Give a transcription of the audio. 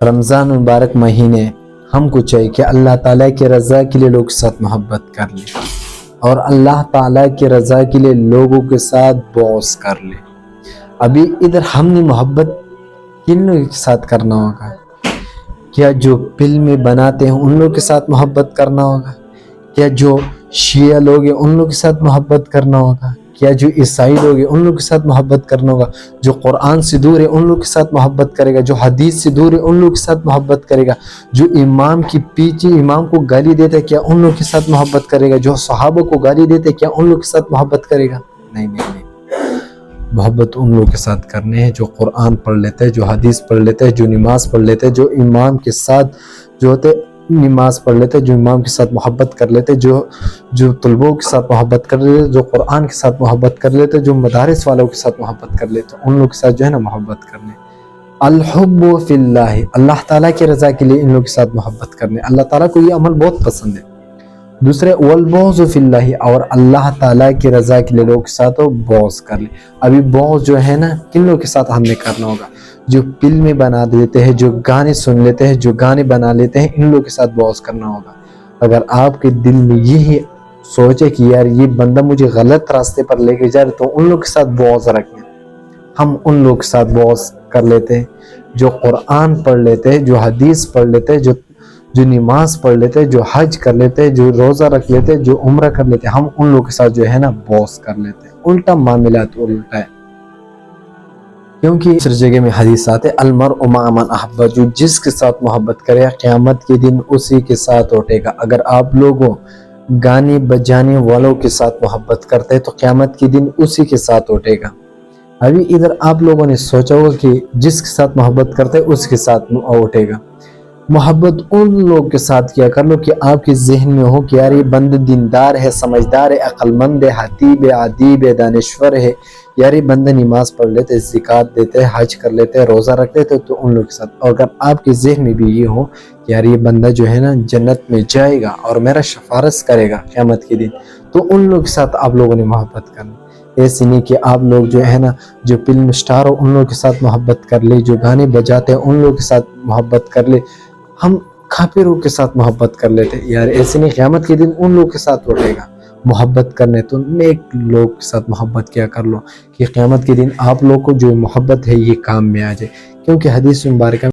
رمضان مبارک مہینے ہم کو چاہیے کہ اللہ تعالیٰ کی رضا کے لیے لوگوں کے ساتھ محبت کر لیں اور اللہ تعالیٰ کی رضا کے لیے لوگوں کے ساتھ بغض کر لیں۔ ابھی ادھر ہم نے محبت کن لوگوں کے ساتھ کرنا ہوگا؟ کیا جو فلمیں بناتے ہیں ان لوگوں کے ساتھ محبت کرنا ہوگا؟ کیا جو شیعہ لوگ ہیں ان لوگوں کے ساتھ محبت کرنا ہوگا؟ کیا جو عیسائی لوگ ہیں ان لوگوں کے ساتھ محبت کرنا ہوگا؟ جو قرآن سے دور ہے ان لوگوں کے ساتھ محبت کرے گا؟ جو حدیث سے دور ہے ان لوگوں کے ساتھ محبت کرے گا؟ جو امام کی پیچھے امام کو گالی دیتا ہے کیا ان لوگوں کے ساتھ محبت کرے گا؟ جو صحابہ کو گالی دیتے کیا ان لوگوں کے ساتھ محبت کرے گا؟ نہیں۔ محبت ان لوگوں کے ساتھ کرنے ہیں جو قرآن پڑھ لیتے ہیں، جو حدیث پڑھ لیتے ہیں، جو نماز پڑھ لیتے ہیں، جو امام کے ساتھ جو ہوتے نماز پڑھ لیتے، جو امام کے ساتھ محبت کر لیتے، جو طلبوں کے ساتھ محبت کر لیتے، جو قرآن کے ساتھ محبت کر لیتے، جو مدارس والوں کے ساتھ محبت کر لیتے، ان لوگوں کے ساتھ جو ہے نا محبت کرنے۔ الحب فی اللہ، اللہ تعالیٰ کی رضا کے لیے ان لوگوں کے ساتھ محبت کرنے۔ اللہ تعالیٰ کو یہ عمل بہت پسند ہے۔ دوسرے والبغض فی اللہ، اور اللہ تعالیٰ کی رضا کے لیے لوگوں کے ساتھ بغض کر لے۔ ابھی بغض جو ہے نا کن لوگوں کے ساتھ ہم نے کرنا ہوگا؟ جو فلمیں بنا دیتے ہیں، جو گانے سن لیتے ہیں، جو گانے بنا لیتے ہیں، ان لوگوں کے ساتھ بغض کرنا ہوگا۔ اگر آپ کے دل میں یہی سوچے کہ یار یہ بندہ مجھے غلط راستے پر لے کے جا رہا ہے، تو ان لوگوں کے ساتھ بغض رکھیں۔ ہم ان لوگوں کے ساتھ بغض کر لیتے ہیں جو قرآن پڑھ لیتے ہیں، جو حدیث پڑھ لیتے ہیں، جو نماز پڑھ لیتے ہیں، جو حج کر لیتے ہیں، جو روزہ رکھ لیتے ہیں، جو عمرہ کر لیتے ہیں، ہم ان لوگوں کے ساتھ جو ہے نا بغض کر لیتے ہیں۔ الٹا معاملات الٹا ہے، کیونکہ اس جگہ میں حدیث آتے المرء مع من احب، جو جس کے ساتھ محبت کرے قیامت کے دن اسی کے ساتھ اٹھے گا۔ اگر آپ لوگوں گانے بجانے والوں کے ساتھ محبت کرتے ہیں تو قیامت کے دن اسی کے ساتھ اٹھے گا۔ ابھی ادھر آپ لوگوں نے سوچا ہوگا کہ جس کے ساتھ محبت کرتے ہیں اس کے ساتھ اٹھے گا۔ محبت ان لوگ کے ساتھ کیا کر لو کہ آپ کے ذہن میں ہو کہ یار یہ بندہ دیندار ہے، سمجھدار ہے، عقل مند ہے، حتیب ہے، ادیب ہے، دانشور ہے، یار یہ بندہ نماز پڑھ لیتے، زکوٰۃ دیتے، حج کر لیتے، روزہ رکھ لیتے، تو ان لوگ کے ساتھ۔ اور اگر آپ کے ذہن میں بھی یہ ہو کہ یار یہ بندہ جو ہے نا جنت میں جائے گا اور میرا سفارش کرے گا قیامت کے دن، تو ان لوگ کے ساتھ آپ لوگوں نے محبت کرنا۔ ایسے نہیں کہ آپ لوگ جو ہے نا جو فلم اسٹار ہو ان لوگوں کے ساتھ محبت کر لے، جو گانے بجاتے ہیں ان لوگوں کے ساتھ محبت کر لے، ہم کافروں کے ساتھ محبت کر لیتے یار ایسے نہیں، قیامت کے دن ان لوگ کے ساتھ اٹھے گا۔ محبت کرنے تو نیک لوگ کے ساتھ محبت کیا کر لو کہ قیامت کے دن آپ لوگ کو جو محبت ہے یہ کام میں آ جائے، کیونکہ حدیث مبارکہ